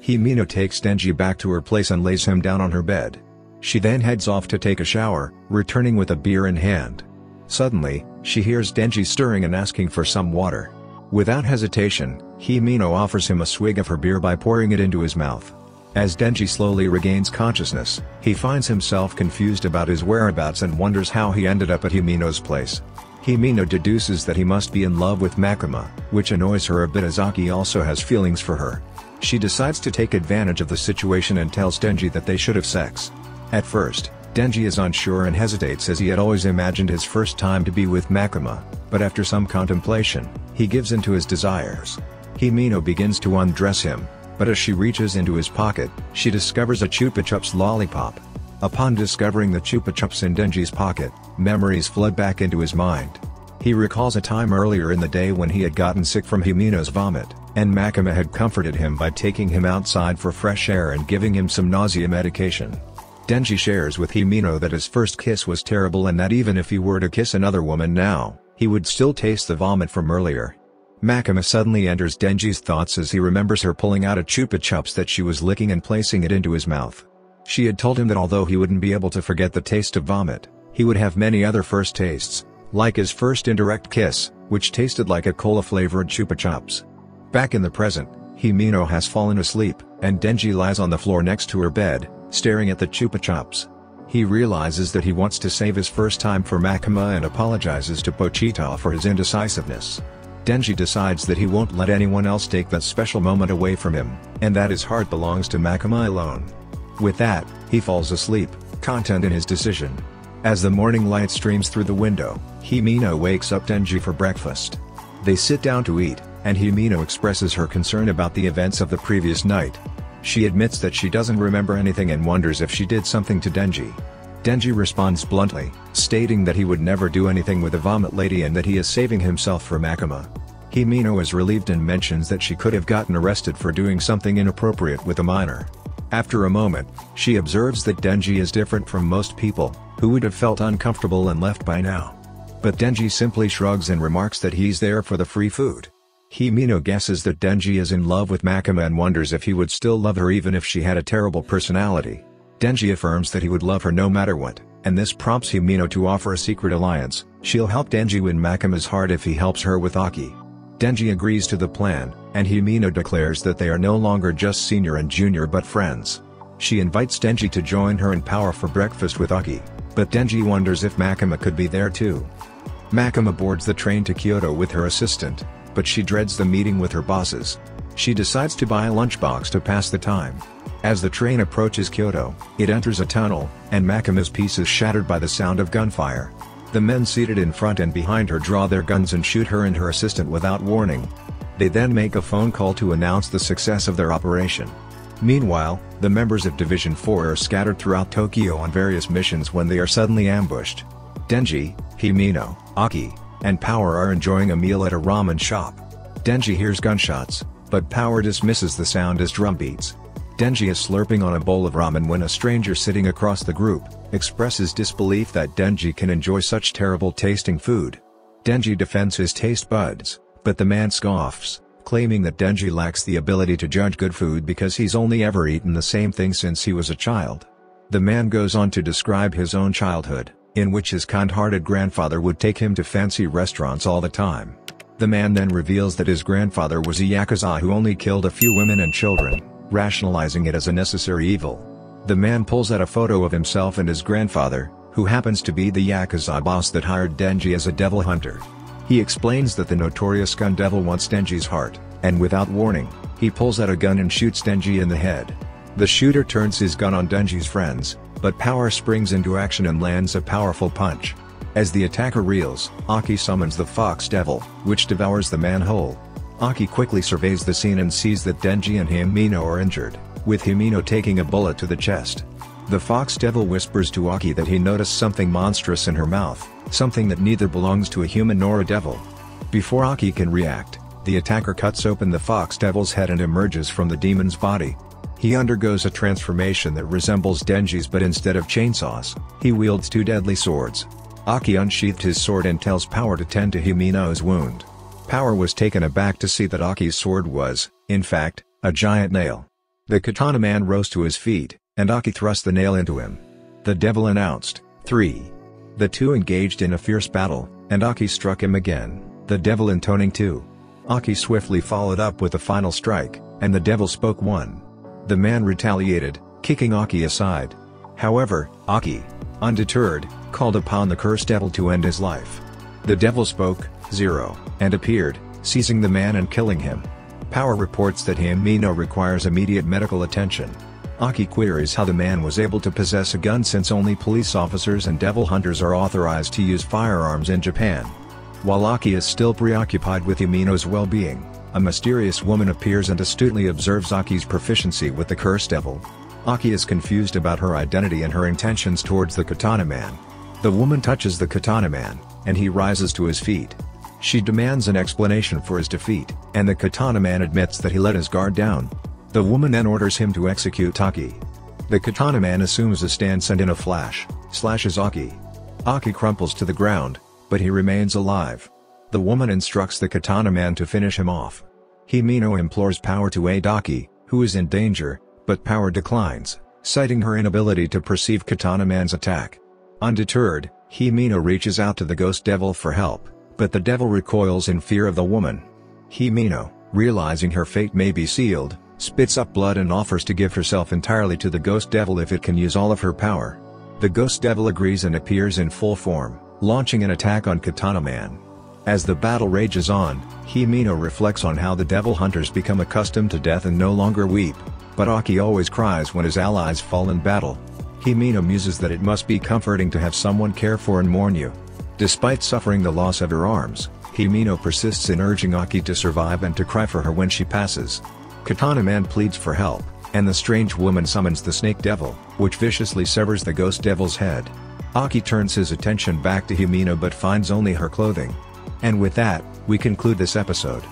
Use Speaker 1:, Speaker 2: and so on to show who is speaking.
Speaker 1: Himeno takes Denji back to her place and lays him down on her bed. She then heads off to take a shower, returning with a beer in hand. Suddenly, she hears Denji stirring and asking for some water. Without hesitation, Himeno offers him a swig of her beer by pouring it into his mouth. As Denji slowly regains consciousness, he finds himself confused about his whereabouts and wonders how he ended up at Himeno's place. Himeno deduces that he must be in love with Makima, which annoys her a bit as Aki also has feelings for her. She decides to take advantage of the situation and tells Denji that they should have sex. At first, Denji is unsure and hesitates as he had always imagined his first time to be with Makima, but after some contemplation, he gives in to his desires. Himeno begins to undress him, but as she reaches into his pocket, she discovers a Chupa Chups lollipop. Upon discovering the Chupa Chups in Denji's pocket, memories flood back into his mind. He recalls a time earlier in the day when he had gotten sick from Himeno's vomit, and Makima had comforted him by taking him outside for fresh air and giving him some nausea medication. Denji shares with Himeno that his first kiss was terrible and that even if he were to kiss another woman now, he would still taste the vomit from earlier. Makima suddenly enters Denji's thoughts as he remembers her pulling out a Chupa Chups that she was licking and placing it into his mouth. She had told him that although he wouldn't be able to forget the taste of vomit, he would have many other first tastes, like his first indirect kiss, which tasted like a cola-flavored Chupa Chups. Back in the present, Himeno has fallen asleep, and Denji lies on the floor next to her bed, staring at the Chupa Chups. He realizes that he wants to save his first time for Makima and apologizes to Pochita for his indecisiveness. Denji decides that he won't let anyone else take that special moment away from him, and that his heart belongs to Makima alone. With that, he falls asleep, content in his decision. As the morning light streams through the window, Himeno wakes up Denji for breakfast. They sit down to eat, and Himeno expresses her concern about the events of the previous night. She admits that she doesn't remember anything and wonders if she did something to Denji. Denji responds bluntly, stating that he would never do anything with the vomit lady and that he is saving himself for Makima. Himeno is relieved and mentions that she could have gotten arrested for doing something inappropriate with a minor. After a moment, she observes that Denji is different from most people, who would have felt uncomfortable and left by now. But Denji simply shrugs and remarks that he's there for the free food. Himeno guesses that Denji is in love with Makima and wonders if he would still love her even if she had a terrible personality. Denji affirms that he would love her no matter what, and this prompts Himeno to offer a secret alliance. She'll help Denji win Makima's heart if he helps her with Aki. Denji agrees to the plan, and Himeno declares that they are no longer just senior and junior but friends. She invites Denji to join her in power for breakfast with Aki, but Denji wonders if Makima could be there too. Makima boards the train to Kyoto with her assistant, but she dreads the meeting with her bosses. She decides to buy a lunchbox to pass the time. As the train approaches Kyoto, it enters a tunnel, and Makima's piece is shattered by the sound of gunfire. The men seated in front and behind her draw their guns and shoot her and her assistant without warning. They then make a phone call to announce the success of their operation. Meanwhile, the members of Division 4 are scattered throughout Tokyo on various missions when they are suddenly ambushed. Denji, Himeno, Aki, and Power are enjoying a meal at a ramen shop. Denji hears gunshots, but Power dismisses the sound as drum beats. Denji is slurping on a bowl of ramen when a stranger sitting across the group expresses disbelief that Denji can enjoy such terrible tasting food. Denji defends his taste buds, but the man scoffs, claiming that Denji lacks the ability to judge good food because he's only ever eaten the same thing since he was a child. The man goes on to describe his own childhood, in which his kind-hearted grandfather would take him to fancy restaurants all the time. The man then reveals that his grandfather was a yakuza who only killed a few women and children, rationalizing it as a necessary evil. The man pulls out a photo of himself and his grandfather, who happens to be the yakuza boss that hired Denji as a devil hunter. He explains that the notorious gun devil wants Denji's heart, and without warning, he pulls out a gun and shoots Denji in the head. The shooter turns his gun on Denji's friends, but Power springs into action and lands a powerful punch. As the attacker reels, Aki summons the Fox Devil, which devours the man whole. Aki quickly surveys the scene and sees that Denji and Himeno are injured, with Himeno taking a bullet to the chest. The Fox Devil whispers to Aki that he noticed something monstrous in her mouth, something that neither belongs to a human nor a devil. Before Aki can react, the attacker cuts open the Fox Devil's head and emerges from the demon's body. He undergoes a transformation that resembles Denji's, but instead of chainsaws, he wields two deadly swords. Aki unsheathed his sword and tells Power to tend to Himeno's wound. Power was taken aback to see that Aki's sword was, in fact, a giant nail. The Katana Man rose to his feet, and Aki thrust the nail into him. The devil announced, 3. The two engaged in a fierce battle, and Aki struck him again, the devil intoning 2. Aki swiftly followed up with a final strike, and the devil spoke 1. The man retaliated, kicking Aki aside. However, Aki, undeterred, called upon the cursed devil to end his life. The devil spoke, 0, and appeared, seizing the man and killing him. Power reports that Himeno requires immediate medical attention. Aki queries how the man was able to possess a gun since only police officers and devil hunters are authorized to use firearms in Japan. While Aki is still preoccupied with Himeno's well-being, a mysterious woman appears and astutely observes Aki's proficiency with the cursed devil. Aki is confused about her identity and her intentions towards the Katana Man. The woman touches the Katana Man, and he rises to his feet. She demands an explanation for his defeat, and the Katana Man admits that he let his guard down. The woman then orders him to execute Aki. The Katana Man assumes a stance and in a flash, slashes Aki. Aki crumples to the ground, but he remains alive. The woman instructs the Katana Man to finish him off. Himeno implores Power to aid Aki, who is in danger, but Power declines, citing her inability to perceive Katana Man's attack. Undeterred, Himeno reaches out to the ghost devil for help, but the devil recoils in fear of the woman. Himeno, realizing her fate may be sealed, spits up blood and offers to give herself entirely to the ghost devil if it can use all of her power. The ghost devil agrees and appears in full form, launching an attack on Katana Man. As the battle rages on, Himeno reflects on how the devil hunters become accustomed to death and no longer weep, but Aki always cries when his allies fall in battle. Himeno muses that it must be comforting to have someone care for and mourn you. Despite suffering the loss of her arms, Himeno persists in urging Aki to survive and to cry for her when she passes. Katana Man pleads for help, and the strange woman summons the snake devil, which viciously severs the ghost devil's head. Aki turns his attention back to Himeno but finds only her clothing. And with that, we conclude this episode.